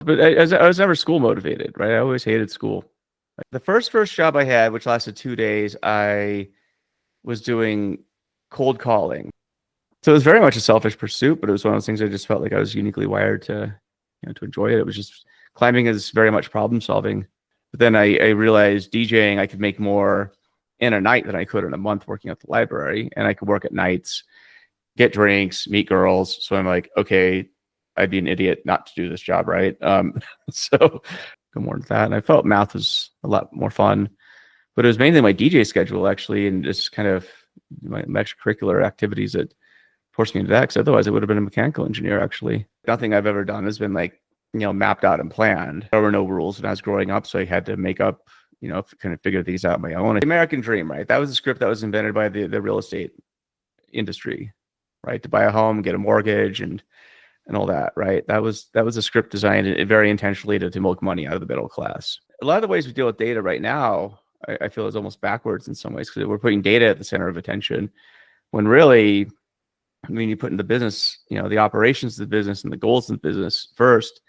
But I was never school motivated, right? I always hated school. Like the first job I had, which lasted 2 days, I was doing cold calling. So it was very much a selfish pursuit, but it was one of those things I just felt like I was uniquely wired to enjoy it. It was just climbing is very much problem solving. But then I realized DJing, I could make more in a night than I could in a month working at the library. And I could work at nights, get drinks, meet girls. So I'm like, okay, I'd be an idiot not to do this job, right? So go more into that. And I felt math was a lot more fun, but it was mainly my DJ schedule actually, and just kind of my extracurricular activities that forced me into that. Because otherwise, I would have been a mechanical engineer. Actually, nothing I've ever done has been like mapped out and planned. There were no rules when I was growing up, so I had to make up, kind of figure things out on my own. The American dream, right? That was a script that was invented by the real estate industry, right? To buy a home, get a mortgage, and all that, right? That was a script designed very intentionally to milk money out of the middle class. A lot of the ways we deal with data right now, I feel is almost backwards in some ways, because we're putting data at the center of attention, when really, I mean, you put in the business, the operations of the business and the goals of the business first,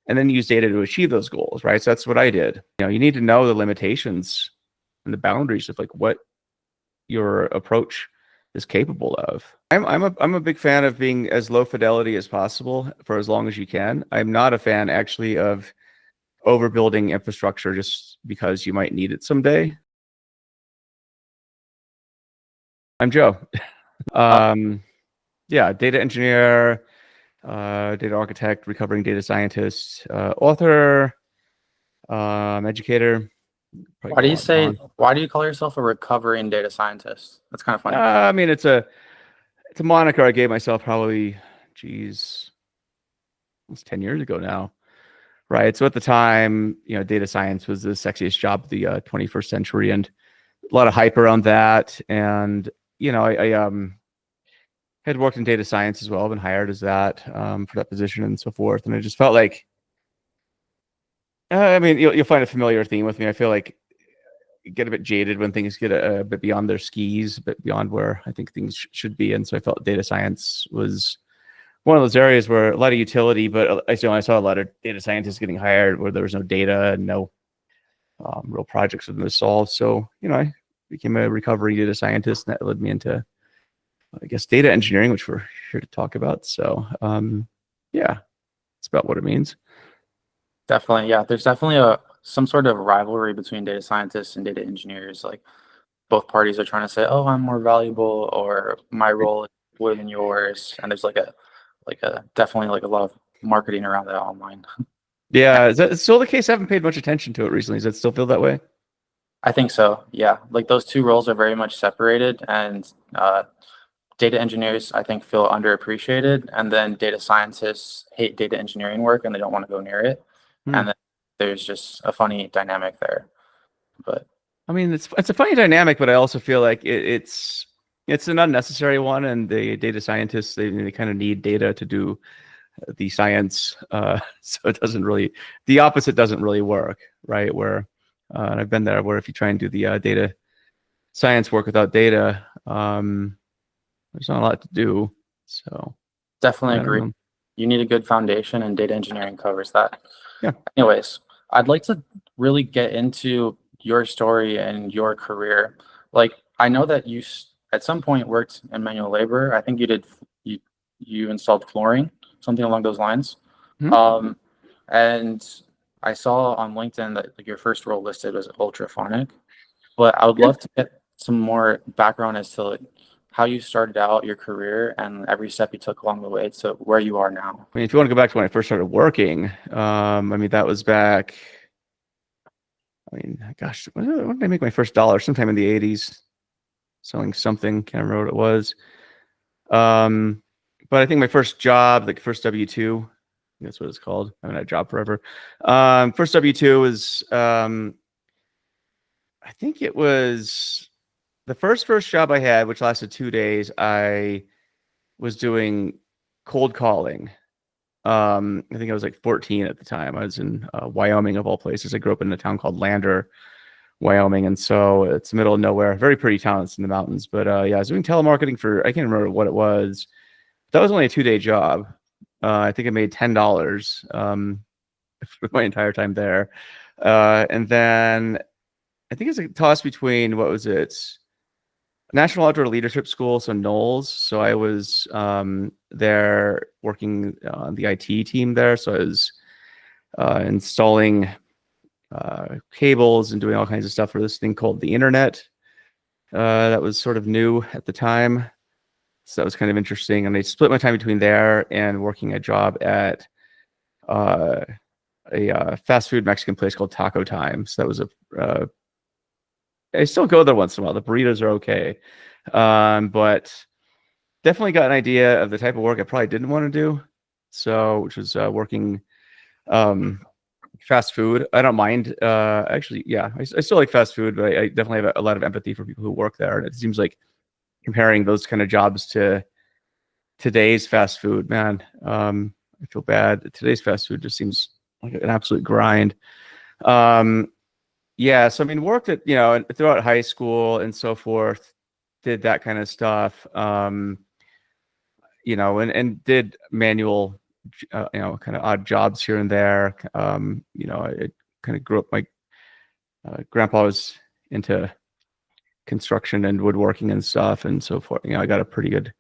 and then use data to achieve those goals, right? So that's what I did. You need to know the limitations and the boundaries of like what your approach is capable of. I'm a big fan of being as low fidelity as possible for as long as you can. I'm not a fan actually of overbuilding infrastructure just because you might need it someday. I'm Joe. Yeah, data engineer, data architect, recovering data scientist, author, educator. Why do you call yourself a recovering data scientist? That's kind of funny. I mean, it's a moniker I gave myself probably, almost 10 years ago now, right? So at the time, data science was the sexiest job of the 21st century, and a lot of hype around that. And I had worked in data science as well, been hired as that for that position and so forth. And I just felt like, I mean, you'll find a familiar theme with me. I feel like I get a bit jaded when things get a bit beyond their skis, a bit beyond where I think things should be. And so I felt data science was one of those areas where a lot of utility, but I saw a lot of data scientists getting hired where there was no data and no real projects for them to solve. So, I became a recovery data scientist, and that led me into, I guess, data engineering, which we're here to talk about. So, yeah, it's about what it means. Definitely, yeah. There's definitely some sort of rivalry between data scientists and data engineers. Like both parties are trying to say, "Oh, I'm more valuable," or "My role is more than yours." And there's definitely like a lot of marketing around that online. Yeah, is that still the case? I haven't paid much attention to it recently. Does that still feel that way? I think so. Yeah, like those two roles are very much separated, and data engineers, I think, feel underappreciated, and then data scientists hate data engineering work and they don't want to go near it. And then there's just a funny dynamic there. But I mean, it's a funny dynamic, but I also feel like it's an unnecessary one, and the data scientists they kind of need data to do the science, so it doesn't really, the opposite doesn't really work, right? Where and I've been there, where if you try and do the data science work without data, there's not a lot to do. So definitely agree. You need a good foundation, and data engineering covers that. Yeah. Anyways, I'd like to really get into your story and your career. Like, I know that you at some point worked in manual labor. I think you installed flooring, something along those lines. Mm-hmm. And I saw on LinkedIn that like your first role listed was ultraphonic, but I would love to get some more background as to like how you started out your career and every step you took along the way to where you are now. I mean, if you want to go back to when I first started working, I mean, that was back, I mean, gosh, when did I make my first dollar? Sometime in the 80s, selling something, can't remember what it was. But I think my first job, like first W-2, that's what it's called. I haven't had a job forever. First W-2 was, I think it was the first job I had, which lasted 2 days. I was doing cold calling. I think I was like 14 at the time. I was in Wyoming, of all places. I grew up in a town called Lander, Wyoming, and so it's the middle of nowhere. Very pretty town. It's in the mountains. But yeah, I was doing telemarketing for, I can't remember what it was. That was only a 2-day job. I think I made $10. for my entire time there. And then I think it's a toss between, what was it? National Outdoor Leadership School, so Knowles. So I was there working on the IT team there. So I was installing cables and doing all kinds of stuff for this thing called the internet. That was sort of new at the time. So that was kind of interesting. And I split my time between there and working a job at a fast food Mexican place called Taco Time. So that was I still go there once in a while. The burritos are okay. But definitely got an idea of the type of work I probably didn't want to do. So, which was working fast food. I don't mind. Actually, yeah, I still like fast food, but I definitely have a lot of empathy for people who work there. And it seems like comparing those kind of jobs to today's fast food, man, I feel bad. Today's fast food just seems like an absolute grind. Yeah, so I mean, worked at, throughout high school and so forth, did that kind of stuff, and did manual, kind of odd jobs here and there. I kind of grew up, my grandpa was into construction and woodworking and stuff and so forth. I got a pretty good,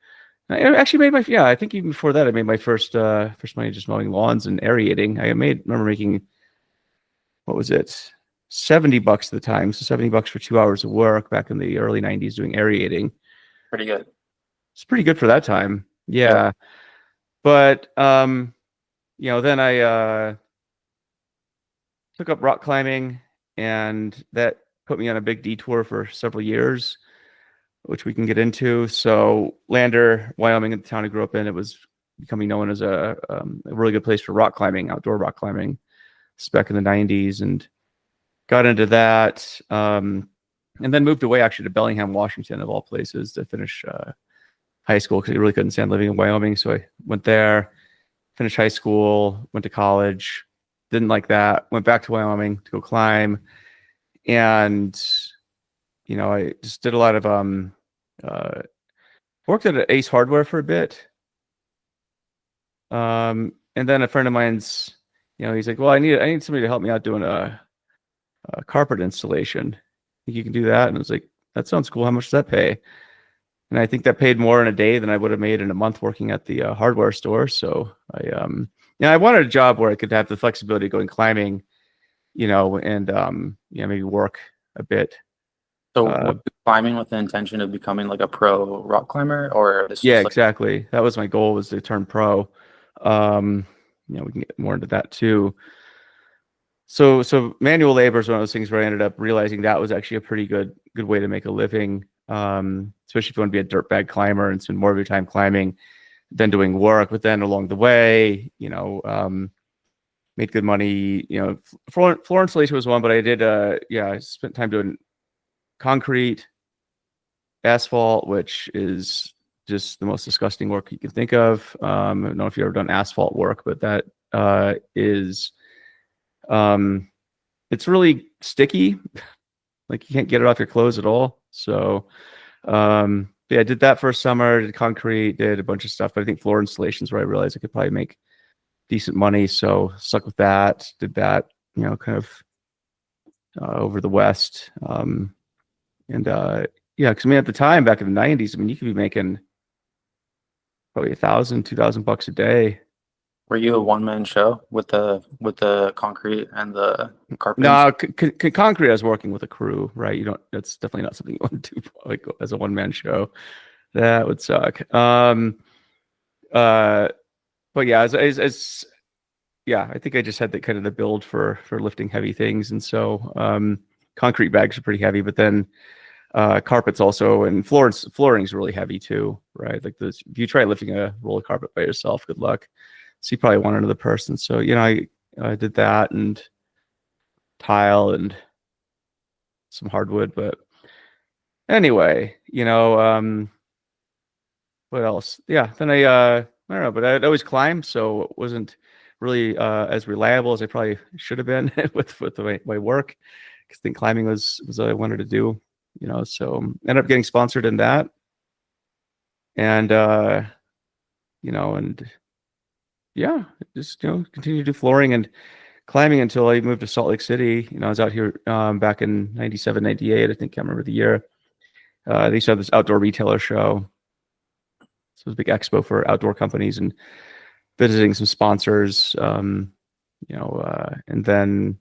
I actually made I think even before that, I made my first money just mowing lawns and aerating. Remember making, what was it? $70 at the time. So $70 for 2 hours of work back in the early 90s doing aerating. Pretty good. It's pretty good for that time. Yeah. But, then I took up rock climbing, and that put me on a big detour for several years, which we can get into. So Lander, Wyoming, the town I grew up in, it was becoming known as a really good place for rock climbing, outdoor rock climbing. It's back in the 90s, and got into that, and then moved away actually to Bellingham, Washington, of all places, to finish high school, because I really couldn't stand living in Wyoming. So I went there, finished high school, went to college, didn't like that, went back to Wyoming to go climb. And, I just did a lot of, worked at Ace Hardware for a bit. And then a friend of mine's, he's like, well, I need somebody to help me out doing a carpet installation. Think you can do that? And I was like, that sounds cool. How much does that pay? And I think that paid more in a day than I would have made in a month working at the hardware store. So I wanted a job where I could have the flexibility of going climbing, and maybe work a bit. So climbing with the intention of becoming like a pro rock climber, or this? Yeah, Was exactly. That was my goal, was to turn pro. We can get more into that too. So manual labor is one of those things where I ended up realizing that was actually a pretty good way to make a living, especially if you want to be a dirtbag climber and spend more of your time climbing than doing work. But then along the way, made good money. Floor installation was one, but I did I spent time doing concrete, asphalt, which is just the most disgusting work you can think of. I don't know if you've ever done asphalt work, but that is it's really sticky. Like, you can't get it off your clothes at all. So I did that for a summer, did concrete, did a bunch of stuff. But I think floor installations where I realized I could probably make decent money. So stuck with that, did that, kind of over the West. Because at the time, back in the 90s, you could be making probably $1,000-$2,000 a day. Were you a one-man show with the concrete and the carpet? No, concrete, I was working with a crew, right? That's definitely not something you want to do like as a one-man show. That would suck. But yeah, I think I just had the kind of the build for lifting heavy things, and so concrete bags are pretty heavy, but then carpets also, and flooring is really heavy too, right? Like this, if you try lifting a roll of carpet by yourself, good luck. So you probably want another person. So I did that, and tile and some hardwood. But anyway, what else? Yeah, then I don't know, but I'd always climb, so it wasn't really as reliable as I probably should have been with my work, because I think climbing was what I wanted to do. So ended up getting sponsored in that, and and yeah, just continue to do flooring and climbing until I moved to Salt Lake City. I was out here back in 97, 98. I think, can't remember the year. They used to have this outdoor retailer show. So it was a big expo for outdoor companies and visiting some sponsors. And then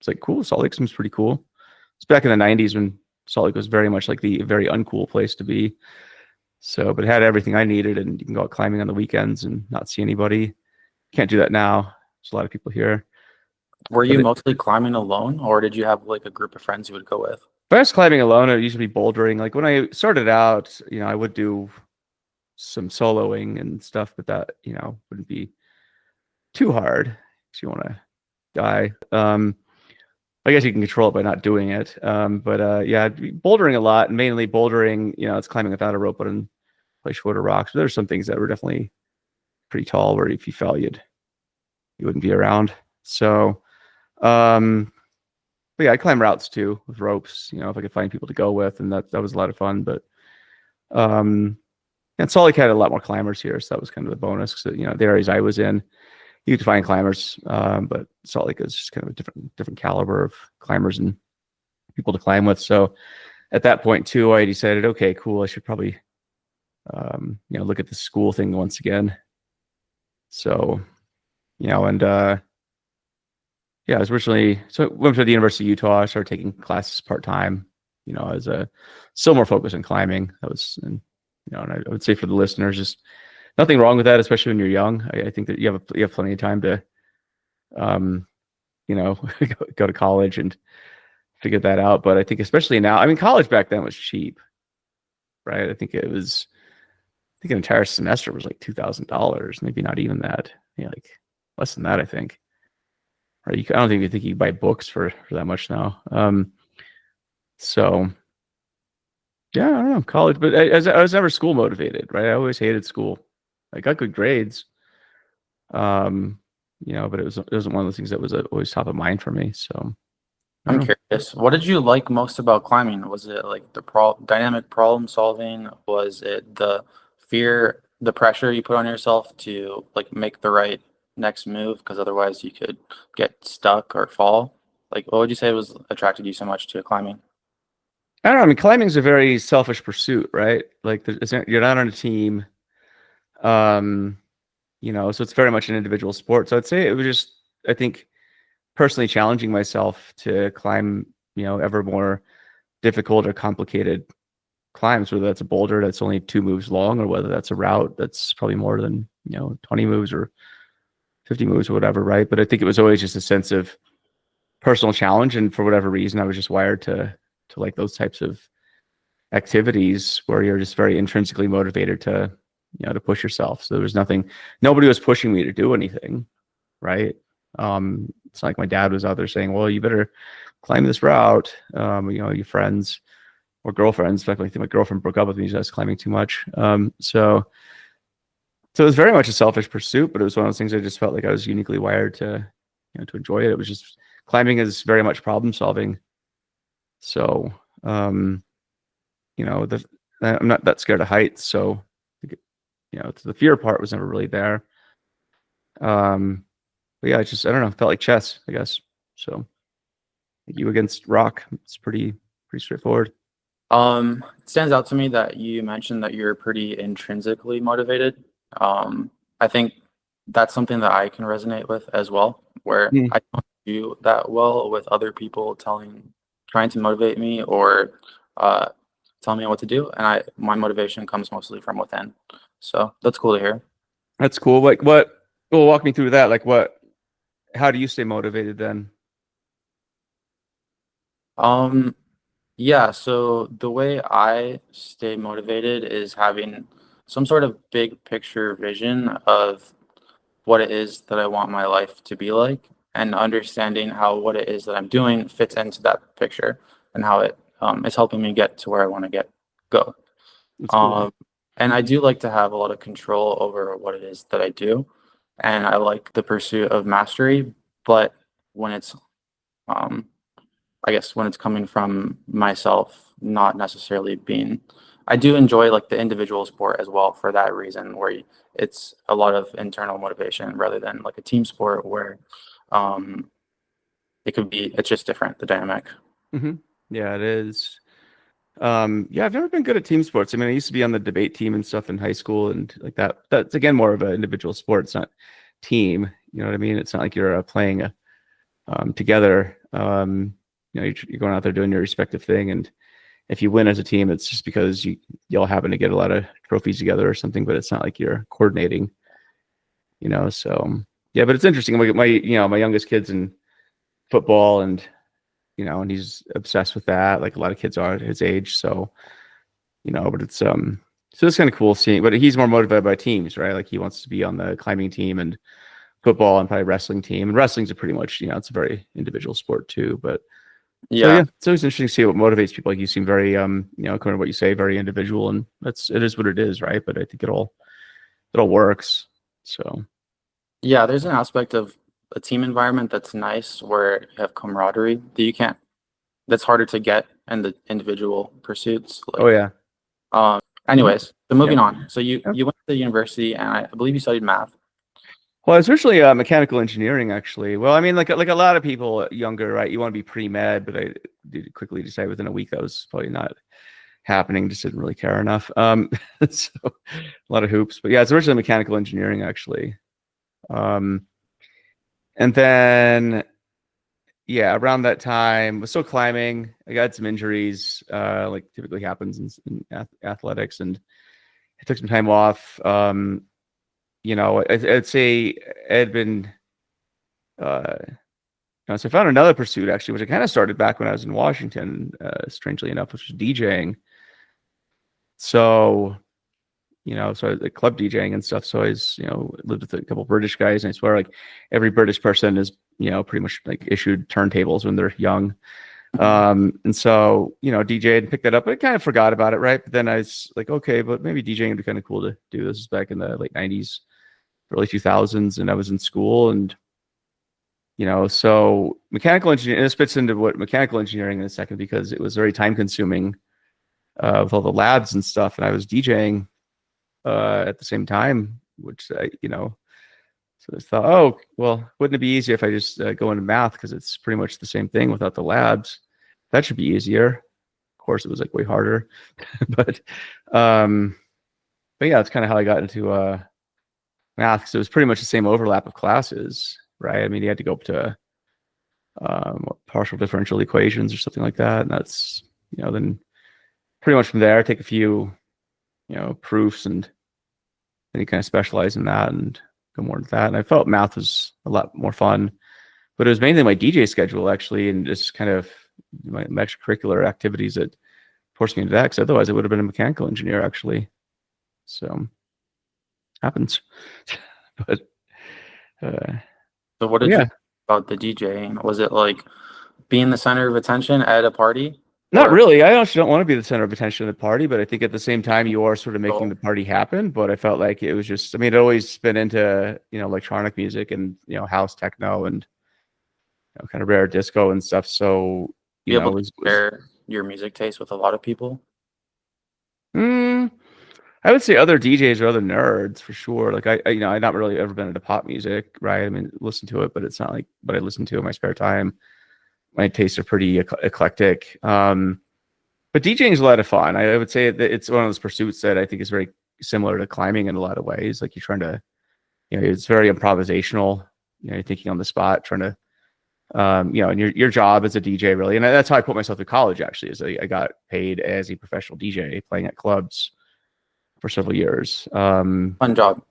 it's like, cool, Salt Lake seems pretty cool. It's back in the 90s when Salt Lake was very much like the very uncool place to be. So, but it had everything I needed, and you can go out climbing on the weekends and not see anybody. Can't do that now. There's a lot of people here. Were you mostly climbing alone, or did you have like a group of friends you would go with? If I was climbing alone, it would usually be bouldering. Like when I started out, I would do some soloing and stuff, but that, wouldn't be too hard if you want to die. I guess you can control it by not doing it. But yeah, I'd be bouldering a lot, and mainly bouldering, it's climbing without a rope, but in place shorter rocks. But there's some things that were definitely pretty tall where if you fell, you wouldn't be around. So, but yeah, I climb routes too with ropes, if I could find people to go with, and that was a lot of fun. But and Salt Lake had a lot more climbers here, so that was kind of the bonus. So, the areas I was in, you could find climbers, but Salt Lake is just kind of a different caliber of climbers and people to climb with. So at that point too, I decided, okay, cool, I should probably look at the school thing once again. So, and yeah, I was originally, so I went to the University of Utah. I started taking classes part-time, as a still more focused on climbing. That was, and I would say for the listeners, just nothing wrong with that, especially when you're young. I think that you have plenty of time to, go to college and figure that out. But I think especially now, I mean, college back then was cheap, right? I think an entire semester was like $2,000, maybe not even that. Yeah, like less than that, I think. Right? I don't think you can buy books for that much now. So yeah, I don't know, college, but I was never school motivated, right? I always hated school. I got good grades, but it wasn't one of those things that was always top of mind for me. So I'm curious, what did you like most about climbing? Was it like the dynamic problem solving? Was it the fear, the pressure you put on yourself to like make the right next move because otherwise you could get stuck or fall? Like, what would you say was attracted you so much to climbing? I don't know. I mean, climbing is a very selfish pursuit, right? Like, you're not on a team, so it's very much an individual sport. So I'd say it was just, I think, personally challenging myself to climb, ever more difficult or complicated climbs, whether that's a boulder that's only 2 moves long, or whether that's a route that's probably more than 20 moves or 50 moves or whatever, right? But I think it was always just a sense of personal challenge, and for whatever reason, I was just wired to like those types of activities where you're just very intrinsically motivated to to push yourself. So there was nobody was pushing me to do anything, right? It's not like my dad was out there saying, well, you better climb this route. Your friends or girlfriends, in fact, I think my girlfriend broke up with me because I was climbing too much. So it was very much a selfish pursuit, but it was one of those things I just felt like I was uniquely wired to to enjoy it. It was just, climbing is very much problem solving. So I'm not that scared of heights, so the fear part was never really there. But yeah, I don't know, felt like chess, I guess. So you against rock, it's pretty straightforward. It stands out to me that you mentioned that you're pretty intrinsically motivated. I think that's something that I can resonate with as well, where I don't do that well with other people trying to motivate me or telling me what to do, and my motivation comes mostly from within. So that's cool to hear. That's cool. Like what? Well, walk me through that. Like what? How do you stay motivated then? Yeah, so the way I stay motivated is having some sort of big picture vision of what it is that I want my life to be like, and understanding how what it is that I'm doing fits into that picture and how it is helping me get to where I want to go. That's cool. And I do like to have a lot of control over what it is that I do, and I like the pursuit of mastery. But when it's um, I guess when it's coming from myself, not necessarily being, I do enjoy like the individual sport as well for that reason, where it's a lot of internal motivation rather than like a team sport where it's just different, the dynamic. Yeah, it is. Yeah, I've never been good at team sports. I mean, I used to be on the debate team and stuff in high school and like that. That's again more of an individual sport. It's not team. You know what I mean? It's not like you're playing together. You're going out there doing your respective thing, and if you win as a team, it's just because y'all happen to get a lot of trophies together or something. But it's not like you're coordinating. So yeah. But it's interesting. My youngest kid's in football, and and he's obsessed with that, like a lot of kids are at his age. So, but it's so it's kind of cool seeing. But he's more motivated by teams, right? Like he wants to be on the climbing team and football and probably wrestling team. And wrestling's a pretty much, it's a very individual sport too. But Yeah. so yeah, it's always interesting to see what motivates people. Like you seem very according to what you say, very individual, and it is what it is, right? But I think it all works. So Yeah, there's an aspect of a team environment that's nice where you have camaraderie that's harder to get in the individual pursuits. oh yeah. Anyways, so moving Yeah. on. So you went to university, and I believe you studied math. Well, I was originally mechanical engineering, actually. Well, I mean, like a lot of people younger, right? You want to be pre-med, but I did quickly decide within a week that was probably not happening. Just didn't really care enough. So a lot of hoops, but yeah, it's originally mechanical engineering, actually. And then, yeah, around that time, was still climbing. I got some injuries, like typically happens in athletics, and I took some time off. I'd say I had been, so I found another pursuit actually, which I kind of started back when I was in Washington, strangely enough, which was DJing. So, so I was like club DJing and stuff. So I was, lived with a couple British guys, and I swear like every British person is, pretty much like issued turntables when they're young. And so, DJ and picked that up, but I kind of forgot about it. Right. But then I was like, okay, but maybe DJing would be kind of cool to do. This is back in the late 90s, early 2000s. And I was in school, and, so mechanical engineering, this fits into what mechanical engineering in a second, because it was very time consuming, with all the labs and stuff. And I was DJing, at the same time, which so I thought, oh, well, wouldn't it be easier if I just go into math, because it's pretty much the same thing without the labs? That should be easier. Of course, it was like way harder, but yeah, that's kind of how I got into math, because it was pretty much the same overlap of classes, right? I mean, you had to go up to partial differential equations or something like that, and that's then pretty much from there, take a few proofs, and then you kind of specialize in that and go more into that. And I felt math was a lot more fun, but it was mainly my DJ schedule, actually, and just kind of my extracurricular activities that forced me into that, because otherwise I would have been a mechanical engineer, actually. So happens. But So what did you think about the DJing? Was it like being the center of attention at a party? Not really. I actually don't want to be the center of attention at the party, but I think at the same time you are sort of making the party happen. But I felt like it was just, I mean, I'd always been into, electronic music and, house techno and kind of rare disco and stuff. So, Be able to share your music taste with a lot of people? I would say other DJs or other nerds for sure. Like I've not really ever been into pop music, right? I mean, listen to it, but it's not like what I listen to in my spare time. My tastes are pretty eclectic. But DJing is a lot of fun. I would say that it's one of those pursuits that I think is very similar to climbing in a lot of ways. Like you're trying to, it's very improvisational. You're thinking on the spot, trying to, and your job as a DJ really. And that's how I put myself through college, actually, is I got paid as a professional DJ playing at clubs for several years. Fun job.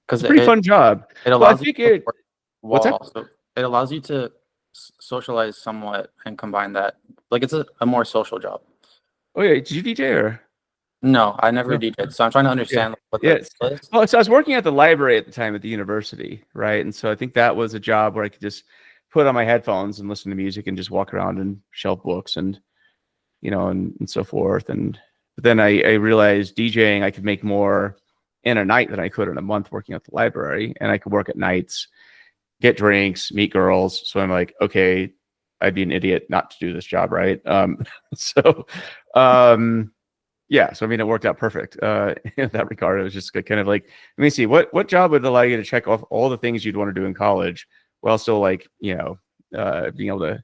Pretty fun job. It allows what's that? So it allows you to socialize somewhat and combine that. Like it's a more social job. Oh yeah, did you DJ or? No, I never DJed. So I'm trying to understand what that is. Well, so I was working at the library at the time at the university, right? And so I think that was a job where I could just put on my headphones and listen to music and just walk around and shelf books and and so forth. But then I realized DJing, I could make more in a night than I could in a month working at the library, and I could work at nights, get drinks, meet girls. So I'm like, okay, I'd be an idiot not to do this job, right? Yeah. So I mean, it worked out perfect in that regard. It was just kind of like, let me see, what job would allow you to check off all the things you'd want to do in college while still like, being able to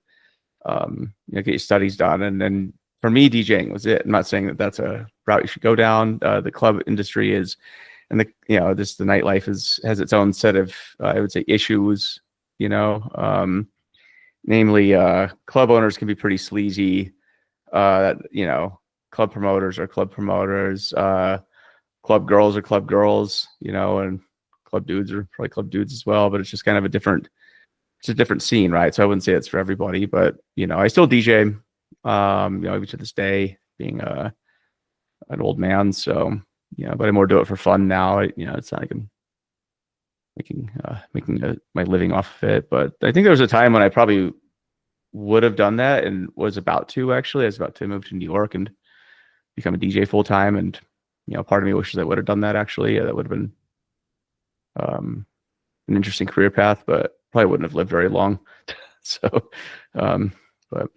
get your studies done. And then for me, DJing was it. I'm not saying that that's a route you should go down. The club industry is, and the the nightlife has its own set of I would say issues. Namely, club owners can be pretty sleazy. Club promoters are club promoters. Club girls are club girls. And club dudes are probably club dudes as well. But it's just kind of a different scene, right? So I wouldn't say it's for everybody, but I still DJ, even to this day, being an old man. So but I more do it for fun now. It's not like I'm making my living off of it. But I think there was a time when I probably would have done that and was about to actually. I was about to move to New York and become a DJ full time, and part of me wishes I would have done that actually. That would have been an interesting career path, but probably wouldn't have lived very long. So, but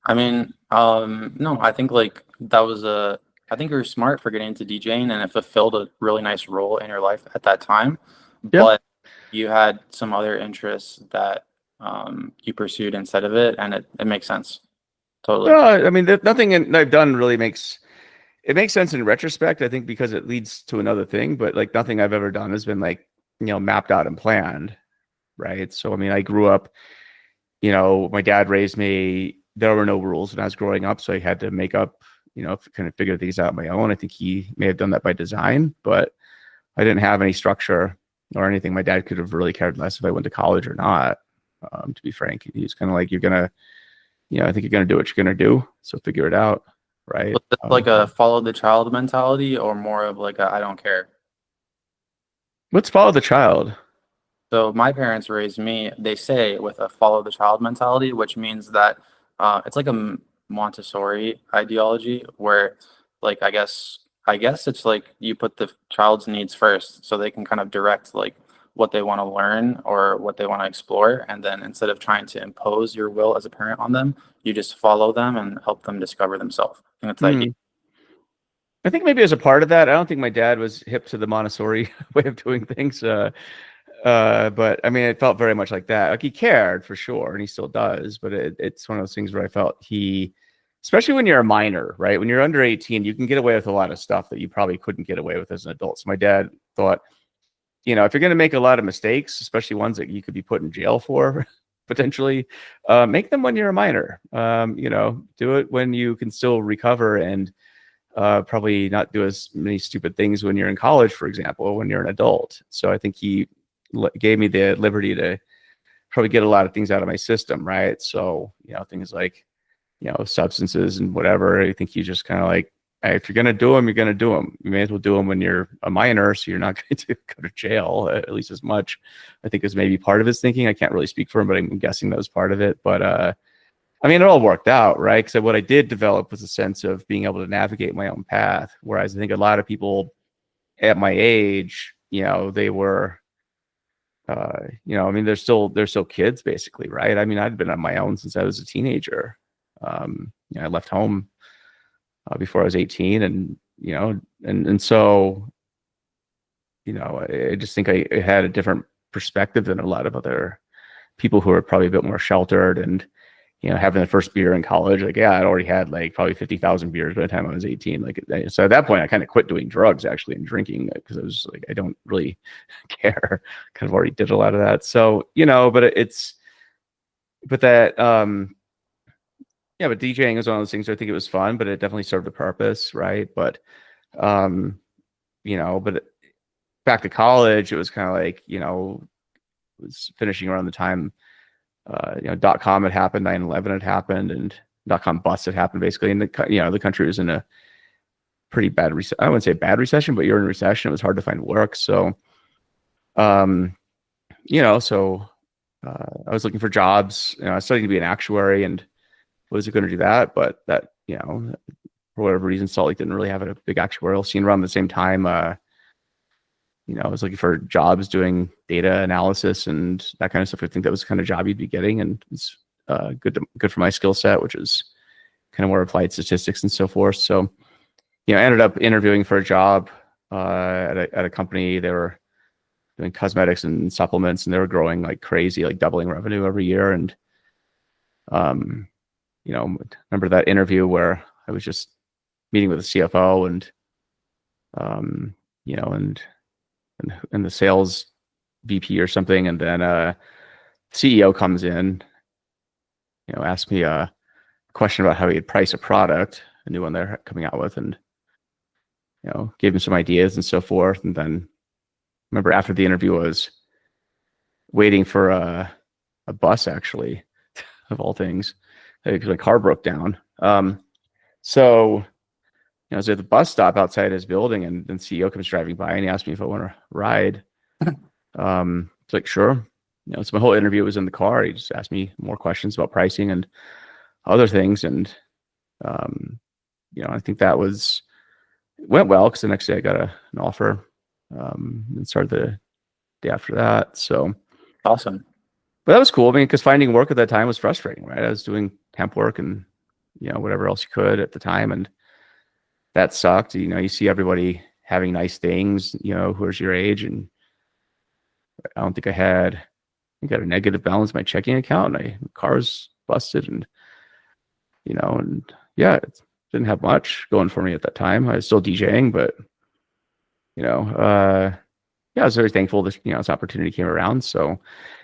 I mean, no, I think like that was I think you were smart for getting into DJing, and it fulfilled a really nice role in your life at that time. Yeah. But you had some other interests that you pursued instead of it, and it makes sense. Totally. I mean, nothing I've done really makes sense in retrospect. I think because it leads to another thing, but like nothing I've ever done has been like mapped out and planned, right? So I mean, I grew up, my dad raised me. There were no rules when I was growing up, so I had to make up, kind of figure things out on my own. I think he may have done that by design, but I didn't have any structure or anything. My dad could have really cared less if I went to college or not. To be frank, he was kind of like, you're gonna, I think you're gonna do what you're gonna do, so figure it out, right? Was it like a follow the child mentality, or more of like a I don't care? Let's follow the child. So my parents raised me, they say, with a follow the child mentality, which means that it's like a Montessori ideology where, like, I guess it's like you put the child's needs first so they can kind of direct like what they want to learn or what they want to explore. And then instead of trying to impose your will as a parent on them, you just follow them and help them discover themselves. I think that's the idea. I think maybe as a part of that, I don't think my dad was hip to the Montessori way of doing things. But I mean, it felt very much like that. Like he cared for sure, and he still does. But it's one of those things where I felt especially when you're a minor, right? When you're under 18, you can get away with a lot of stuff that you probably couldn't get away with as an adult. So my dad thought, if you're going to make a lot of mistakes, especially ones that you could be put in jail for potentially, make them when you're a minor. Do it when you can still recover and probably not do as many stupid things when you're in college, for example, when you're an adult. So I think he gave me the liberty to probably get a lot of things out of my system, right? So, things like, substances and whatever. I think you just kind of like, hey, if you're going to do them, you're going to do them. You may as well do them when you're a minor, so you're not going to go to jail, at least as much. I think is maybe part of his thinking. I can't really speak for him, but I'm guessing that was part of it. But I mean, it all worked out, right? Because what I did develop was a sense of being able to navigate my own path. Whereas I think a lot of people at my age, they were, I mean, they're still kids basically, right? I mean, I'd been on my own since I was a teenager. I left home before I was 18, and and so, I just think I had a different perspective than a lot of other people who are probably a bit more sheltered and. Having the first beer in college, like, yeah, I'd already had like probably 50,000 beers by the time I was 18. Like, so at that point, I kind of quit doing drugs actually and drinking because I was like, I don't really care. Kind of already did a lot of that. So, but that, but DJing was one of those things where I think it was fun, but it definitely served a purpose, right? But, but back to college, it was kind of like, it was finishing around the time. .com had happened, 9/11 had happened, and .com bust had happened basically. And the country was in a pretty bad I wouldn't say bad recession, but you're in a recession. It was hard to find work. So, I was looking for jobs. I was studying to be an actuary and wasn't going to do that. But that, for whatever reason, Salt Lake didn't really have a big actuarial scene around the same time. I was looking for jobs doing data analysis and that kind of stuff. I think that was the kind of job you'd be getting, and it's good for my skill set, which is kind of more applied statistics and so forth. So, I ended up interviewing for a job at a company. They were doing cosmetics and supplements, and they were growing like crazy, like doubling revenue every year. And you know, remember that interview where I was just meeting with the CFO and you know, and the sales VP or something, and then CEO comes in, you know, asks me a question about how he'd price a product, a new one they're coming out with, and you know, gave him some ideas and so forth. And then remember after the interview, I was waiting for a bus, actually, of all things, because my car broke down. So you know, I was at the bus stop outside his building, and then CEO comes driving by, and he asked me if I want to ride. It's like, sure. You know, so my whole interview was in the car. He just asked me more questions about pricing and other things, and you know, I think that went well because the next day I got an offer, and started the day after that. So Awesome. but that was cool. I mean, because finding work at that time was frustrating, right? I was doing temp work and you know whatever else you could at the time, and that sucked. You know, you see everybody having nice things, you know, who's your age, and I don't think I got a negative balance in my checking account, and my car's busted, and you know, and yeah, it didn't have much going for me at that time. I was still DJing, but you know, yeah, I was very thankful that you know this opportunity came around. So,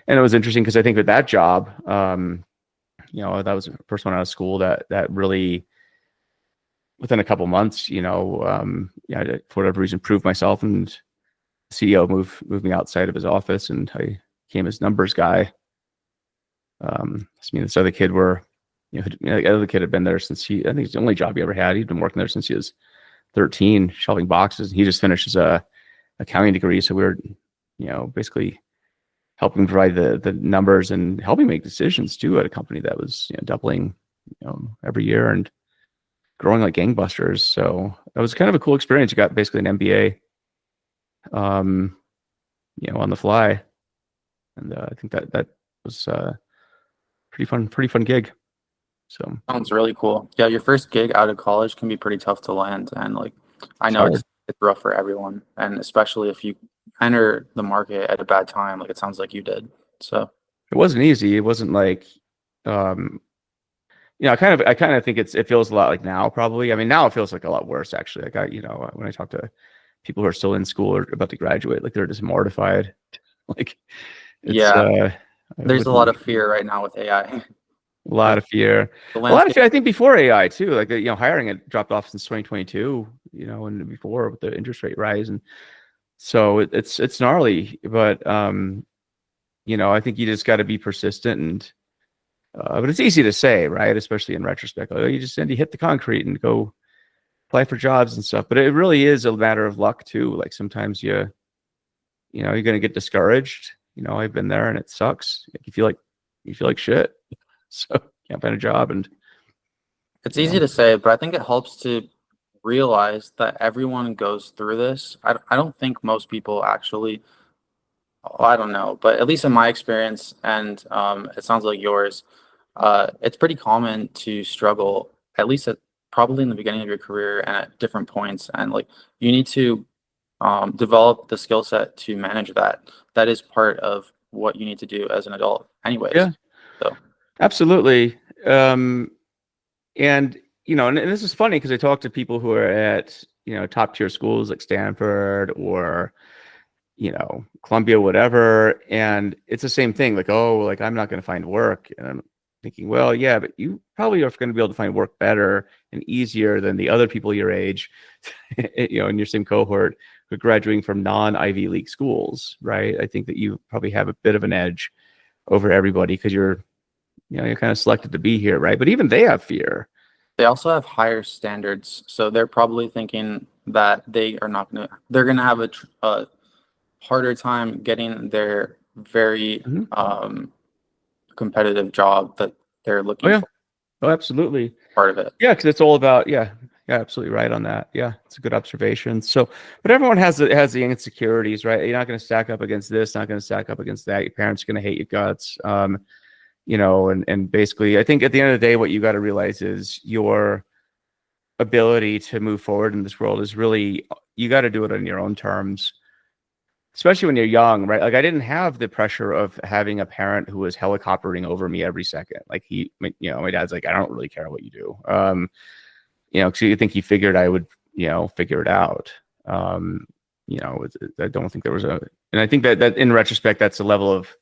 and it was interesting because I think with that job, you know, that was the first one out of school that really within a couple months, you know, yeah, for whatever reason, proved myself, and the CEO moved me outside of his office, and I became his numbers guy. I mean, this other kid you know, the other kid had been there since I think it's the only job he ever had. He'd been working there since he was 13, shelving boxes. He just finished his accounting degree, so we were, you know, basically helping provide the numbers and helping make decisions too at a company that was, you know, doubling, you know, every year and growing like gangbusters. So that was kind of a cool experience. You got basically an MBA, you know, on the fly, and I think that was pretty fun gig. So Sounds really cool. Yeah, your first gig out of college can be pretty tough to land, and like I it's know hard. it's rough for everyone, and especially if you enter the market at a bad time, like it sounds like you did. So It wasn't easy. It wasn't like, um, you know, I kind of think it feels a lot like now, probably. I mean, now it feels like a lot worse, actually. Like you know, when I talk to people who are still in school or about to graduate, like they're just mortified. Like it's, yeah, I there's a lot wouldn't, of fear right now with AI. a lot Like of fear, the a lot of landscape. fear. I think before AI too, like you know, hiring had dropped off since 2022, you know, and before with the interest rate rise, and so it's gnarly. But you know, I think you just got to be persistent and. But it's easy to say, right? Especially in retrospect. Like, oh, you just need to hit the concrete and go apply for jobs and stuff. But it really is a matter of luck too. Like sometimes you know, you're gonna get discouraged. You know, I've been there and it sucks. Like, you feel like shit. So can't find a job and It's you easy know, to say, but I think it helps to realize that everyone goes through this. I don't think most people actually, oh, I don't know, but at least in my experience, and it sounds like yours, it's pretty common to struggle, at least at probably in the beginning of your career and at different points. And like you need to develop the skill set to manage that. That is part of what you need to do as an adult, anyways. yeah, So absolutely. And you know, and this is funny because I talk to people who are at you know top tier schools like Stanford or you know, Columbia, whatever. And it's the same thing. Like, oh, like I'm not going to find work. And I'm thinking, well, yeah, but you probably are going to be able to find work better and easier than the other people your age, you know, in your same cohort who are graduating from non-Ivy League schools, right? I think that you probably have a bit of an edge over everybody because you know, you're kind of selected to be here, right? But even they have fear. they also have higher standards, so they're probably thinking that they're gonna have a harder time getting their very Mhm. competitive job that they're Oh looking yeah. for, Oh, absolutely. part of it. Yeah, because it's all about yeah, absolutely right on that. Yeah, it's a good observation. So, but everyone has the insecurities, right? You're not going to stack up against this, not going to stack up against that. Your parents are going to hate your guts, you know, and basically, I think at the end of the day, what you got to realize is your ability to move forward in this world is really you got to do it on your own terms. especially when you're young, right? Like I didn't have the pressure of having a parent who was helicoptering over me every second. Like my dad's like, I don't really care what you do. Because you think he figured I would, figure it out. Um, I don't think there was and I think that in retrospect, that's a level of,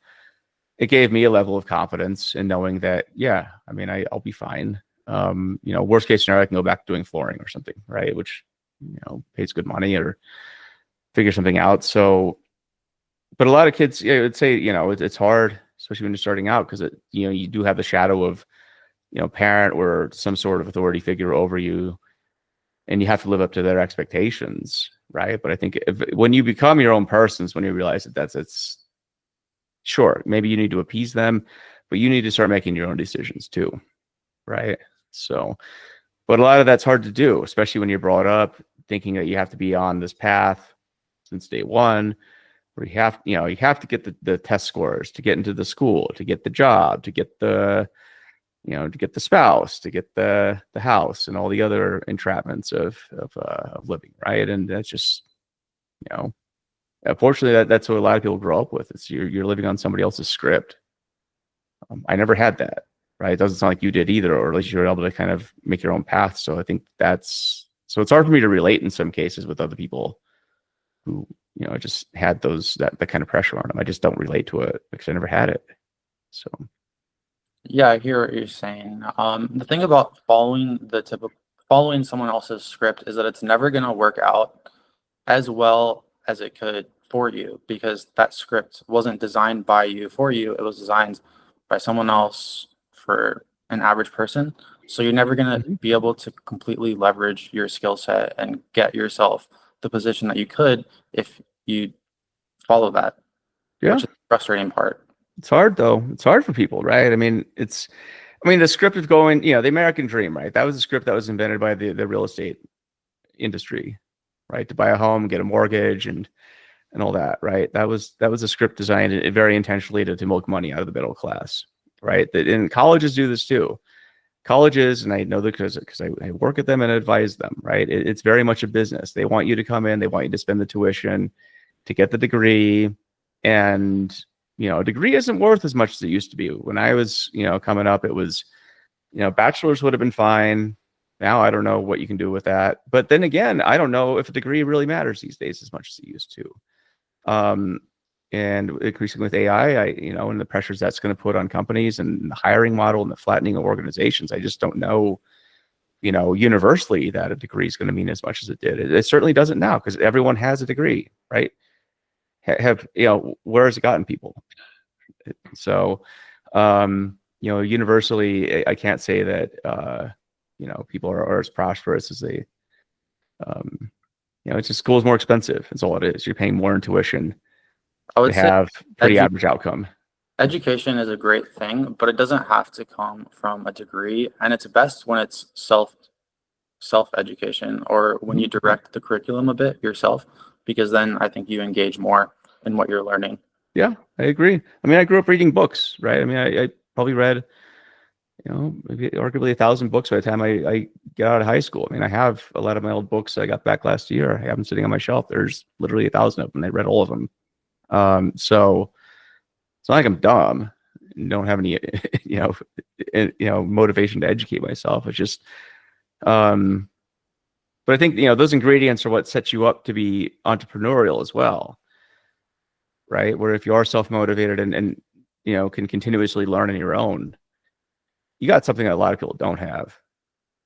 it gave me a level of confidence in knowing that, yeah, I mean, I'll be fine. Worst case scenario, I can go back to doing flooring or something, right? Which, pays good money or figure something out. So, but a lot of kids, yeah, I would say, it's hard, especially when you're starting out, because you do have the shadow of, parent or some sort of authority figure over you, and you have to live up to their expectations, right? But I think when you become your own person, is when you realize that it's sure, maybe you need to appease them, but you need to start making your own decisions too, right? So, but a lot of that's hard to do, especially when you're brought up thinking that you have to be on this path since day one, where you have to get the test scores to get into the school, to get the job, to get to get the spouse, to get the house, and all the other entrapments of living, right? And that's just, unfortunately, that's what a lot of people grow up with. It's you're living on somebody else's script. I never had that, right? It doesn't sound like you did either, or at least you were able to kind of make your own path. So I think it's hard for me to relate in some cases with other people who, just had that kind of pressure on them. I just don't relate to it because I never had it. So Yeah, I hear what you're saying. The thing about following someone else's script is that it's never gonna work out as well as it could for you, because that script wasn't designed by you for you. It was designed by someone else for an average person. So you're never gonna Mhm. be able to completely leverage your skill set and get yourself the position that you could if you follow that, Yeah, which is the frustrating part. it's hard though. It's hard for people, right? The script of going, the American dream, right? That was a script that was invented by the real estate industry, right? To buy a home, get a mortgage, and all that, right? That was a script designed very intentionally to milk money out of the middle class, right? And colleges do this too. Colleges, and I know that because I work at them and advise them, right? It's very much a business. They want you to come in, they want you to spend the tuition to get the degree, and a degree isn't worth as much as it used to be. When I was, coming up, it was, bachelor's would have been fine. Now I don't know what you can do with that. But then again, I don't know if a degree really matters these days as much as it used to. Um, and increasingly with AI, and the pressures that's going to put on companies and the hiring model and the flattening of organizations, I just don't know, universally that a degree is going to mean as much as it did. It certainly doesn't now because everyone has a degree, right? Where has it gotten people? So, universally, I can't say that, people are as prosperous as they, um, it's just school is more expensive. That's all it is. You're paying more in tuition I to would say have pretty edu average outcome. education is a great thing, but it doesn't have to come from a degree, and it's best when it's self education, or when you Mhm. direct the curriculum a bit yourself, because then I think you engage more in what you're learning. Yeah, I agree. I mean, I grew up reading books, right? I mean, I probably read, maybe arguably 1,000 books by the time I get out of high school. I mean, I have a lot of my old books I got back last year. I have them sitting on my shelf. There's literally 1,000 of them. I read all of them. So it's not like I'm dumb and don't have any, motivation to educate myself. It's just, um, but I think, those ingredients are what sets you up to be entrepreneurial as well, right? Where if you are self-motivated and can continuously learn on your own, you got something that a lot of people don't have,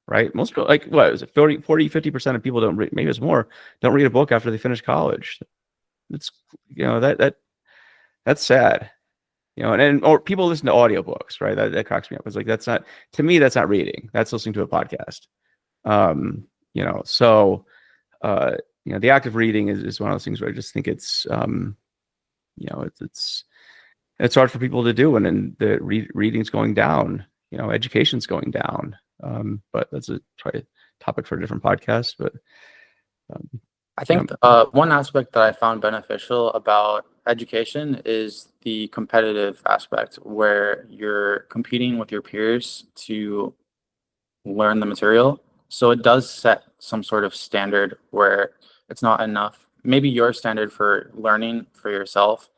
right? Most people, like, what is it, 50% of people don't read, maybe it's more, don't read a book after they finish college. It's, that's sad. Or people listen to audiobooks, right? That cracks me up. It's like, that's not, to me, that's not reading. That's listening to a podcast. So, uh, the act of reading is one of those things where I just think it's, it's hard for people to do. And the reading's going down, education's going down. But that's probably a topic for a different podcast, but, um, I yeah, think one aspect that I found beneficial about education is the competitive aspect, where you're competing with your peers to learn the material. So it does set some sort of standard where it's not enough maybe your standard for learning for yourself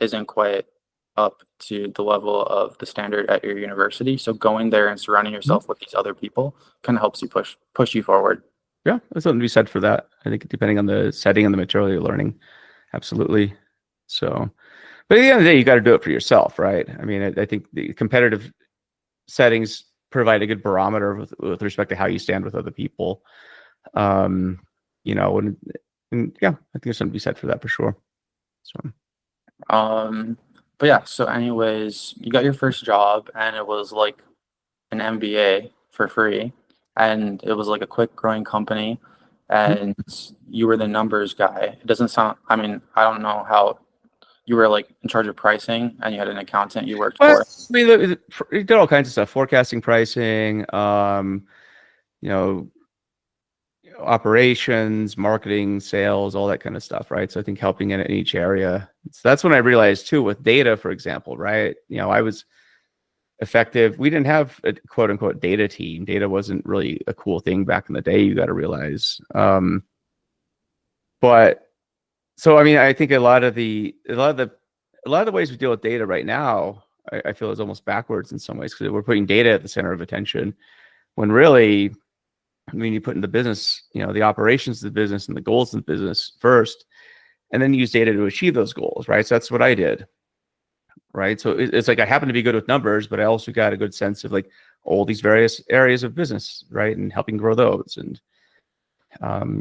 isn't quite up to the level of the standard at your university. So going there and surrounding yourself with these other people kind of helps you push you forward. Yeah, there's something to be said for that. I think depending on the setting and the material you're learning, absolutely. So, but at the end of the day, you got to do it for yourself, right? I mean, I think the competitive settings provide a good barometer with respect to how you stand with other people. You know, and yeah, I think there's something to be said for that for sure. So, But yeah, so anyways, you got your first job and it was like an MBA for free, and it was like a quick growing company, and you were the numbers guy. It doesn't sound, I mean, I don't know how you were like in charge of pricing and you had an accountant you worked but for. I mean, it did all kinds of stuff: forecasting, pricing, you know, operations, marketing, sales, all that kind of stuff, right? So I think helping in each area. So that's when I realized too, with data, for example, right? You know, I was effective. We didn't have a quote unquote data team. Data wasn't really a cool thing back in the day, you got to realize. But so I mean, I think a lot of the ways we deal with data right now, I feel is almost backwards in some ways, because we're putting data at the center of attention when really, I mean, you put in the business, you know, the operations of the business and the goals of the business first, and then use data to achieve those goals, right? So that's what I did, right? So it's like I happen to be good with numbers, but I also got a good sense of like all these various areas of business, right? And helping grow those. And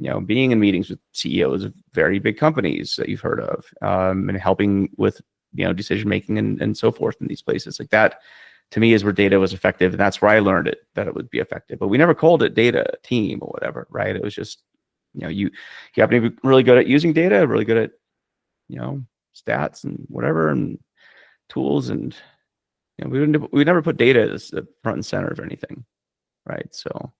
you know, being in meetings with CEOs of very big companies that you've heard of, and helping with, you know, decision making and so forth in these places. Like that to me is where data was effective, and that's where I learned it, that it would be effective. But we never called it data team or whatever, right? It was just, you know, you happen to be really good at using data, really good at, you know, stats and whatever and tools, and you know, we never put data as the front and center of anything, right? So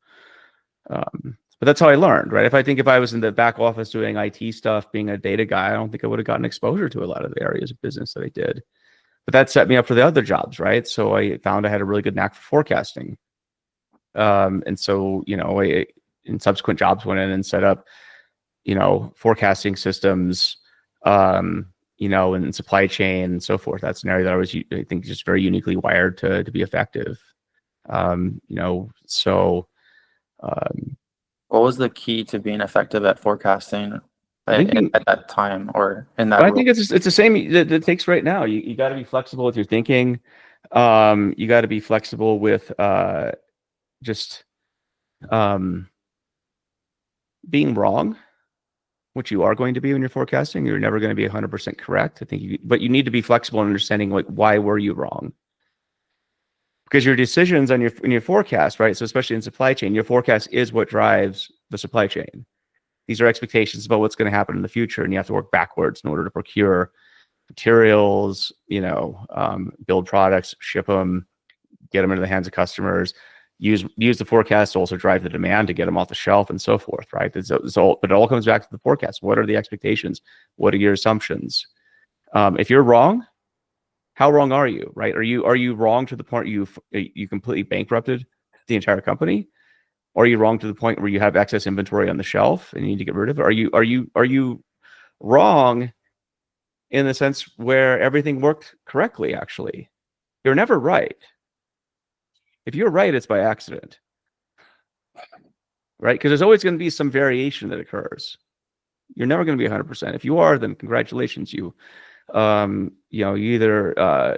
but that's how I learned, right? If I was in the back office doing IT stuff, being a data guy, I don't think I would have gotten exposure to a lot of the areas of business that I did. But that set me up for the other jobs, right? So I found I had a really good knack for forecasting. And so, you know, in subsequent jobs went in and set up, you know, forecasting systems, you know, and supply chain and so forth. That's an area that I think, just very uniquely wired to be effective. You know, so What was the key to being effective at forecasting at that time or in that I role? think it's the same that it takes right now. You got to be flexible with your thinking. You got to be flexible with just being wrong, which you are going to be when you're forecasting. You're never going to be 100% correct. I think but you need to be flexible in understanding like why were you wrong? Because your decisions on your forecast, right? So especially in supply chain, your forecast is what drives the supply chain. These are expectations about what's going to happen in the future, and you have to work backwards in order to procure materials, you know, build products, ship them, get them into the hands of customers, use the forecast to also drive the demand to get them off the shelf and so forth, right? But it all comes back to the forecast. What are the expectations? What are your assumptions? If you're wrong, how wrong are you, right? Are you wrong to the point you completely bankrupted the entire company? Or are you wrong to the point where you have excess inventory on the shelf and you need to get rid of it? Are you wrong in the sense where everything worked correctly? Actually, you're never right. If you're right, it's by accident, right? Because there's always going to be some variation that occurs. You're never going to be 100%. If you are, then congratulations, you know, you either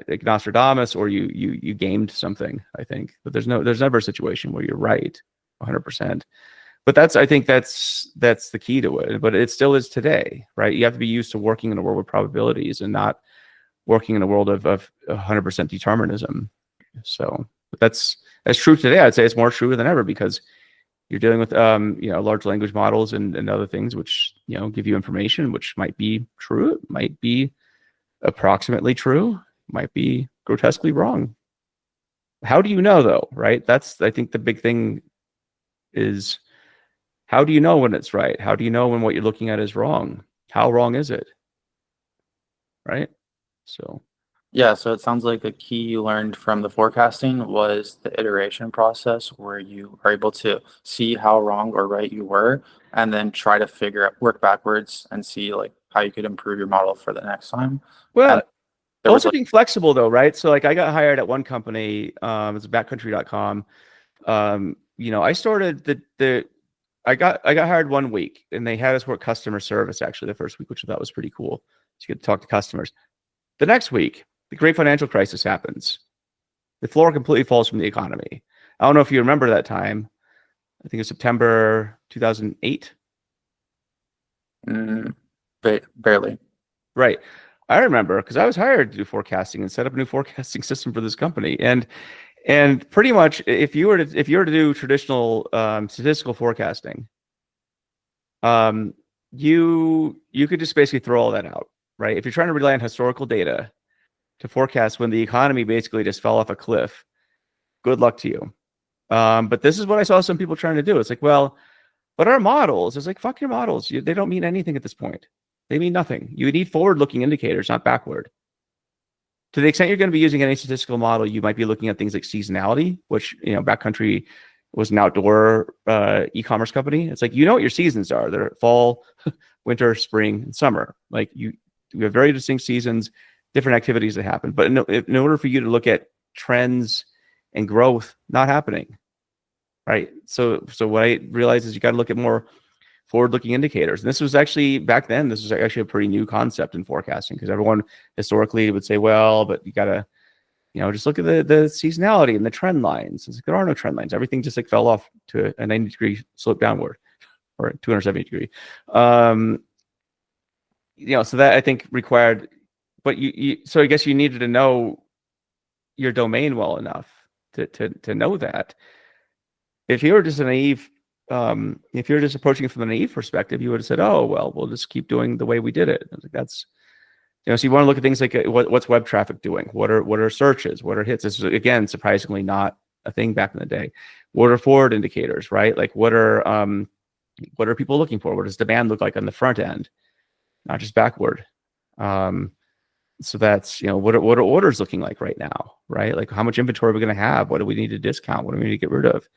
like Nostradamus or you gamed something. I think, but there's never a situation where you're right 100%. But I think that's the key to it. But it still is today, right? You have to be used to working in a world of probabilities and not working in a world of 100% determinism. So, but that's true today. I'd say it's more true than ever, because you're dealing with you know, large language models and other things which, you know, give you information which might be true, it might be approximately true, might be grotesquely wrong. How do you know though, right? That's, I think, the big thing is, how do you know when it's right? How do you know when what you're looking at is wrong? How wrong is it? Right? So Yeah, so it sounds like a key you learned from the forecasting was the iteration process where you are able to see how wrong or right you were and then try to work backwards and see like how you could improve your model for the next time. Well, And there was also like, being flexible though, right? So like I got hired at one company, it's backcountry.com. I started I got hired 1 week and they had us work customer service actually the first week, which I thought was pretty cool. So you get to talk to customers. The next week, the great financial crisis happens. The floor completely falls from the economy. I don't know if you remember that time. I think it was September 2008. mm, barely. Right. I remember because I was hired to do forecasting and set up a new forecasting system for this company. And pretty much if you were to do traditional statistical forecasting, um, you could just basically throw all that out, right? If you're trying to rely on historical data to forecast when the economy basically just fell off a cliff, good luck to you. But this is what I saw some people trying to do. It's like, well, but our models, it's like, fuck your models. They don't mean anything at this point. They mean nothing. You need forward-looking indicators, not backward. To the extent you're going to be using any statistical model, you might be looking at things like seasonality, which, Backcountry was an outdoor e-commerce company. It's like, what your seasons are. They're fall, winter, spring, and summer. Like you have very distinct seasons, different activities that happen. But in order for you to look at trends and growth not happening, right? So what I realized is you got to look at more forward-looking indicators. And this was actually back then. This was actually a pretty new concept in forecasting because everyone historically would say, well, but you got to, just look at the seasonality and the trend lines. It's like, there are no trend lines. Everything just like fell off to a 90-degree slope downward, or a 270-degree. So that I think required, but so I guess you needed to know your domain well enough to know that. If you were just if you're just approaching it from a naive perspective, you would have said, "Oh, well, we'll just keep doing the way we did it." I was like, that's, so you want to look at things like what's web traffic doing? What are searches? What are hits? This is again surprisingly not a thing back in the day. What are forward indicators, right? Like what are people looking for? What does demand look like on the front end, not just backward? So that's, what are orders looking like right now, right? Like how much inventory are we going to have? What do we need to discount? What do we need to get rid of?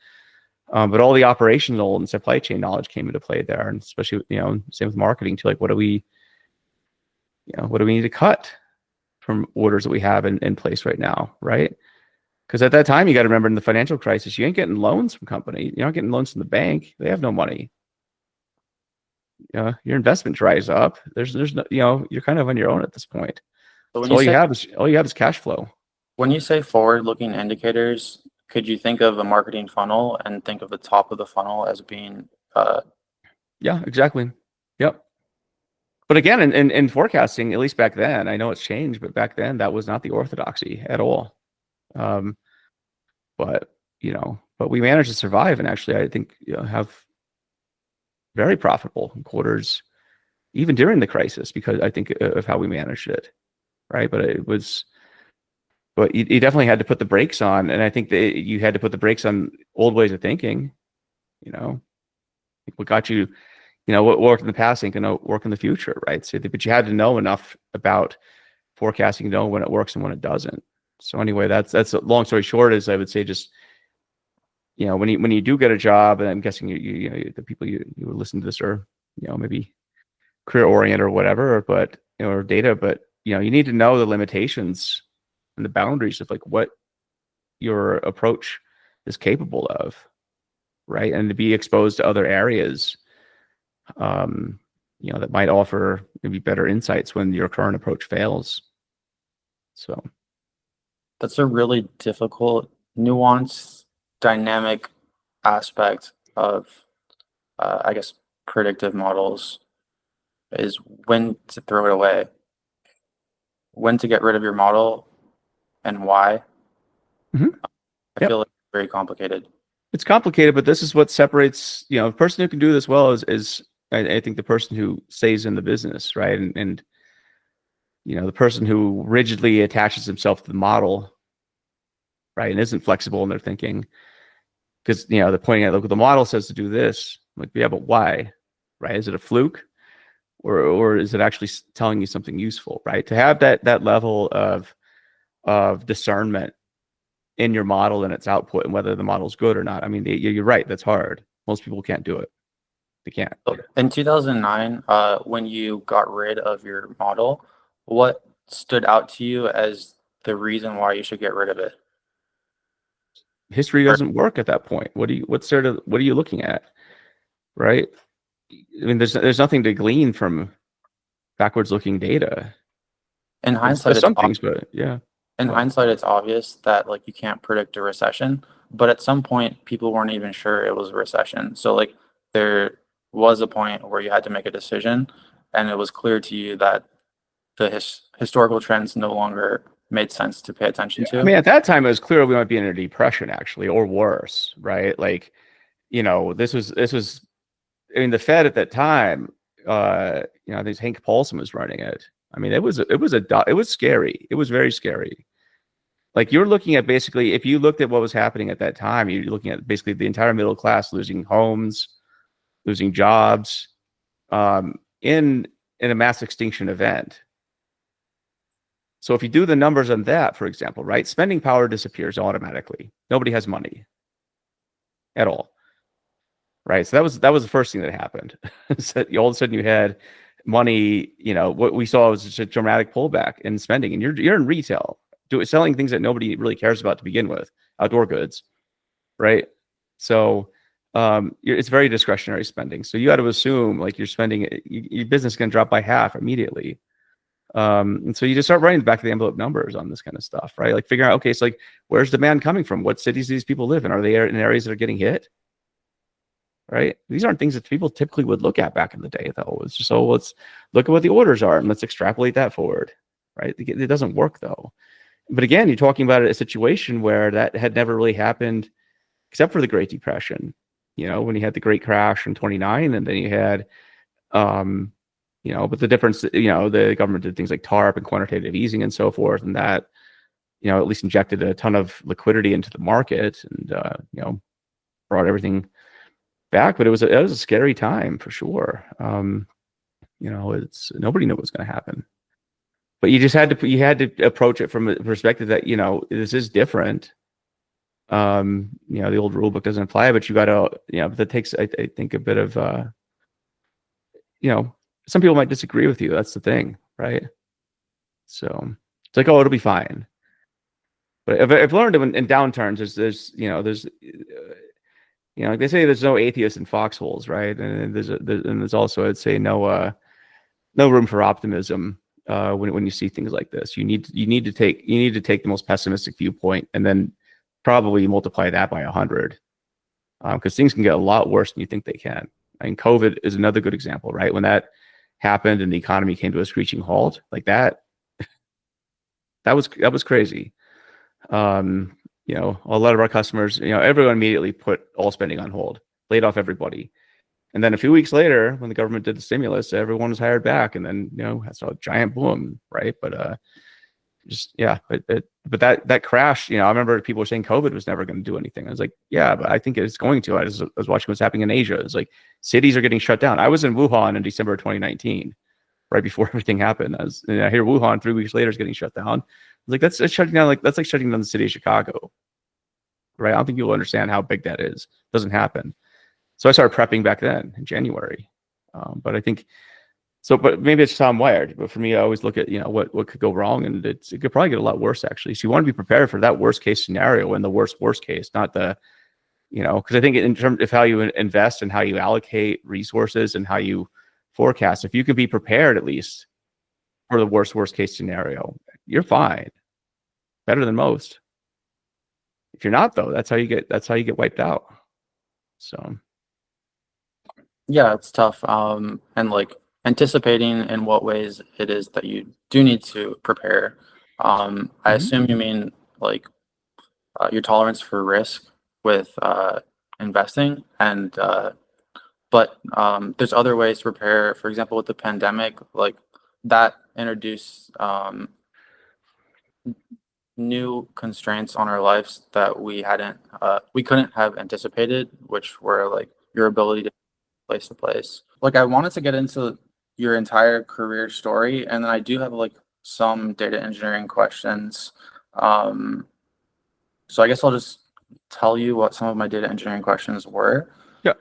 But all the operational and supply chain knowledge came into play there, and especially same with marketing too. Like what do we need to cut from orders that we have in place right now, right? Because at that time, you got to remember in the financial crisis, you ain't getting loans from company. You're not getting loans from the bank. They have no money. Your investment dries up. There's no, you're kind of on your own at this point. So So all you have is cash flow. when you say forward-looking indicators, could you think of a marketing funnel and think of the top of the funnel as being Yeah, exactly. Yep. But again, in forecasting, at least back then, I know it's changed, but back then that was not the orthodoxy at all. Um, but but we managed to survive, and actually, I think have very profitable quarters, even during the crisis, because I think of how we managed it, right? But you definitely had to put the brakes on, and I think that you had to put the brakes on old ways of thinking. What got you, what worked in the past ain't gonna work in the future, right? So, but you had to know enough about forecasting, know when it works and when it doesn't. So anyway, that's a long story short. Is I would say just when you do get a job, and I'm guessing the people you would listen to this are maybe career oriented or whatever, but or data, but you need to know the limitations and the boundaries of like what your approach is capable of, right? And to be exposed to other areas, that might offer maybe better insights when your current approach fails. So that's a really difficult, nuanced, dynamic aspect of, I guess, predictive models is when to throw it away, when to get rid of your model, and why. Mhm. I feel like it's very complicated. It's complicated, but this is what separates, the person who can do this well is I think the person who stays in the business, right? And the person who rigidly attaches himself to the model, right, and isn't flexible in their thinking, because they're pointing at, look, the model says to do this. I'm like, yeah, but why, right? Is it a fluke, or is it actually telling you something useful, right? To have that level of of discernment in your model and its output and whether the model is good or not. I mean, you're right. That's hard. Most people can't do it. They can't. In 2009, when you got rid of your model, what stood out to you as the reason why you should get rid of it? History Or doesn't work at that point. What are you looking at? Right? I mean, there's nothing to glean from backwards looking data. in hindsight, There's some things, but yeah. in What? hindsight, it's obvious that like you can't predict a recession, but at some point, people weren't even sure it was a recession. So like there was a point where you had to make a decision, and it was clear to you that the historical trends no longer made sense to pay attention I to. mean, at that time, it was clear we might be in a depression, actually, or worse, right? Like, this was. I mean, the Fed at that time, I think Hank Paulson was running it. I mean, it was scary. It was very scary. Like you're looking at basically, if you looked at what was happening at that time, you're looking at basically the entire middle class losing homes, losing jobs, in a mass extinction event. So if you do the numbers on that, for example, right, spending power disappears automatically. Nobody has money at all, right? So that was the first thing that happened. So all of a sudden you had money. What we saw was just a dramatic pullback in spending, and you're in retail, selling things that nobody really cares about to begin with, outdoor goods, right? So it's very discretionary spending. So you got to assume like you're spending, your business is going to drop by half immediately. And so you just start writing back of the envelope numbers on this kind of stuff, right? Like figuring out, okay, so like where's demand coming from? What cities do these people live in? Are they in areas that are getting hit? Right? These aren't things that people typically would look at back in the day, though. It's just, let's look at what the orders are and let's extrapolate that forward, right? It doesn't work though. But again, you're talking about a situation where that had never really happened except for the Great Depression, when you had the Great Crash in 29, and then you had, but the difference, the government did things like TARP and quantitative easing and so forth, and that, at least injected a ton of liquidity into the market and, brought everything back. But it was a scary time for sure. It's nobody knew what was going to happen, but you had to approach it from a perspective that this is different. The old rule book doesn't apply, but you got to, but that takes, I think, a bit of, some people might disagree with you. That's the thing, right? So it's like, oh, it'll be fine. But I've learned in downturns, like they say, there's no atheists in foxholes, right? And there's also, I'd say, no room for optimism when you see things like this. You need to take the most pessimistic viewpoint and then probably multiply that by 100, because things can get a lot worse than you think they can. I mean, COVID is another good example, right? When that happened and the economy came to a screeching halt, like that was crazy. A lot of our customers, everyone immediately put all spending on hold, laid off everybody. And then a few weeks later, when the government did the stimulus, everyone was hired back. And then, that's a giant boom, right? But but that crash, I remember people were saying COVID was never going to do anything. I was like, yeah, but I think it's going to. I was watching what's happening in Asia. It's like cities are getting shut down. I was in Wuhan in December of 2019, right before everything happened. I hear Wuhan 3 weeks later is getting shut down. Like that's shutting down. Like that's like shutting down the city of Chicago, right? I don't think you'll understand how big that is. It doesn't happen. So I started prepping back then in January. But I think so. But maybe it's how I'm wired. But for me, I always look at what could go wrong, and it could probably get a lot worse actually. So you want to be prepared for that worst case scenario and the worst case, not the because I think in terms of how you invest and how you allocate resources and how you forecast, if you can be prepared at least for the worst case scenario, you're fine, better than most. If you're not, though, that's how you get wiped out. So Yeah, it's tough. And like anticipating in what ways it is that you do need to prepare. I assume you mean like your tolerance for risk with investing, and but there's other ways to prepare. For example, with the pandemic, like that introduced new constraints on our lives that we couldn't have anticipated, which were like your ability to place to place. Like I wanted to get into your entire career story, and then I do have like some data engineering questions So I guess I'll just tell you what some of my data engineering questions were. Yeah.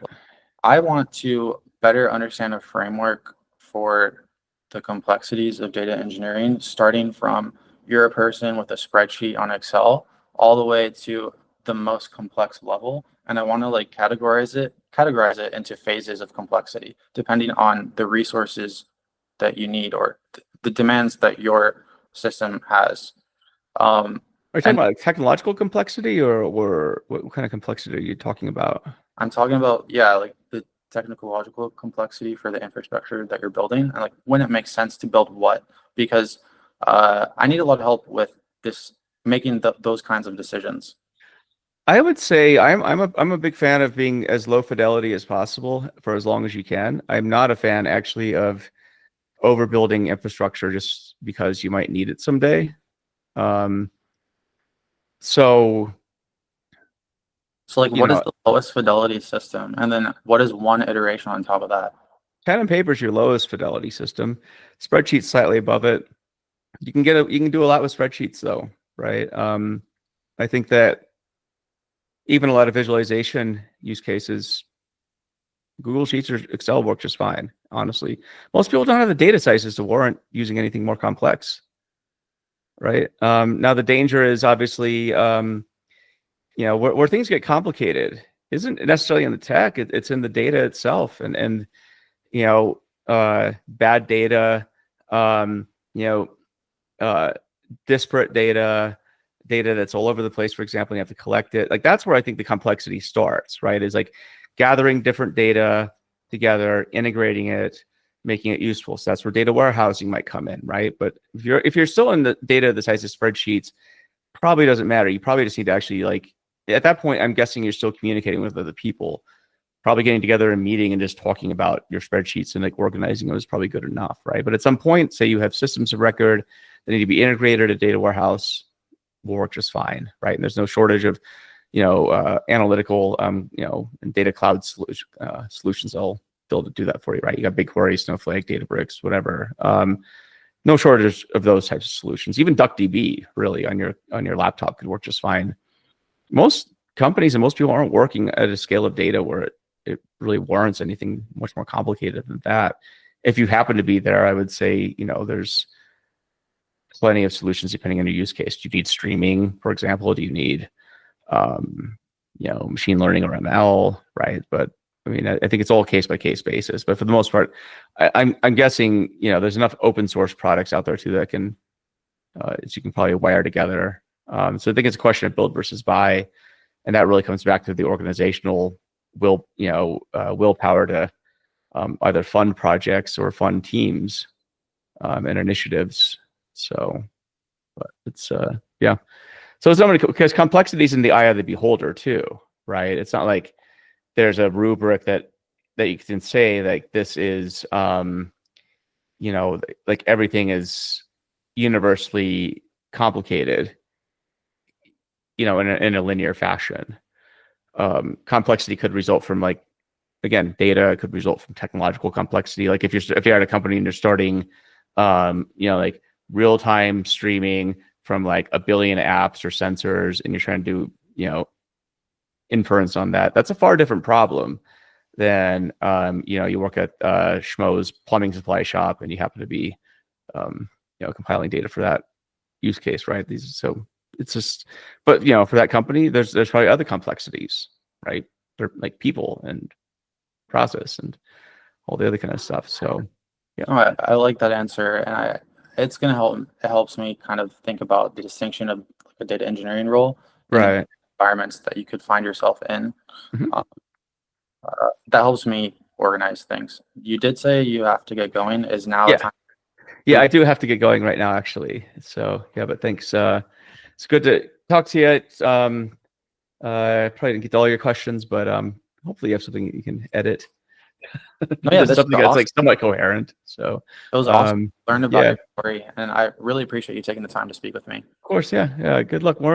I want to better understand a framework for the complexities of data engineering, starting from you're a person with a spreadsheet on Excel all the way to the most complex level. And I want to like categorize it into phases of complexity, depending on the resources that you need or the demands that your system has. Are you talking And about like technological complexity, or what kind of complexity are you talking about? I'm talking about, yeah, like the technological complexity for the infrastructure that you're building and like when it makes sense to build what, because I need a lot of help with this, making those kinds of decisions. I would say I'm a big fan of being as low fidelity as possible for as long as you can. I'm not a fan actually of overbuilding infrastructure just because you might need it someday. Um, so So like, you what is know, the lowest fidelity system? And then what is one iteration on top of that? pen and paper is your lowest fidelity system. Spreadsheets slightly above it. You can do a lot with spreadsheets though, right? I think that even a lot of visualization use cases, Google Sheets or Excel work just fine, honestly. Most people don't have the data sizes to warrant using anything more complex, right? Now the danger is obviously, where things get complicated isn't necessarily in the tech; it's in the data itself, and bad data, um, you know, uh, disparate data, data that's all over the place. For example, you have to collect it. Like that's where I think the complexity starts, right? Is like gathering different data together, integrating it, making it useful. So that's where data warehousing might come in, right? But if you're still in the data the size of spreadsheets, probably doesn't matter. You probably just need to actually like at that point, I'm guessing you're still communicating with other people. Probably getting together in a meeting and just talking about your spreadsheets and like organizing them is probably good enough, right? But at some point, say you have systems of record that need to be integrated, a data warehouse will work just fine, right? And there's no shortage of, analytical, and data cloud solutions that'll be able to do that for you, right? You got BigQuery, Snowflake, Databricks, whatever. No shortage of those types of solutions. Even DuckDB, really, on your laptop could work just fine. Most companies and most people aren't working at a scale of data where it really warrants anything much more complicated than that. If you happen to be there, I would say, there's plenty of solutions depending on your use case. Do you need streaming, for example? Do you need, machine learning or ML, right? But I mean, I think it's all case by case basis. But for the most part, I'm guessing, there's enough open source products out there too that can, you can probably wire together. So I think it's a question of build versus buy, and that really comes back to the organizational willpower to either fund projects or fund teams and initiatives. So, but it's yeah. So it's not because complexity is in the eye of the beholder too, right? It's not like there's a rubric that you can say like this is like everything is universally complicated, in a linear fashion. Complexity could result from like, again, data could result from technological complexity. Like if you're at a company and you're starting, like real time streaming from like a billion apps or sensors, and you're trying to do, inference on that, that's a far different problem than, you work at Schmo's plumbing supply shop and you happen to be, compiling data for that use case, right? So it's just, but for that company, there's probably other complexities, right? They're like people and process and all the other kind of stuff. So yeah. All right, I like that answer, and it's gonna help. It helps me kind of think about the distinction of like a data engineering role and the Right. environments that you could find yourself in. Mhm. Um, that helps me organize things. You did say you have to get going. Is now the Yeah. time? Yeah, I do have to get going right now, actually. So yeah, but thanks. It's good to talk to you. It's, probably didn't get to all your questions, but hopefully you have something that you can edit. No, yeah, this is Something that's awesome. like somewhat coherent. So It was awesome. Learn about yeah, your story, and I really appreciate you taking the time to speak with me. of course, yeah. Yeah. Good luck more.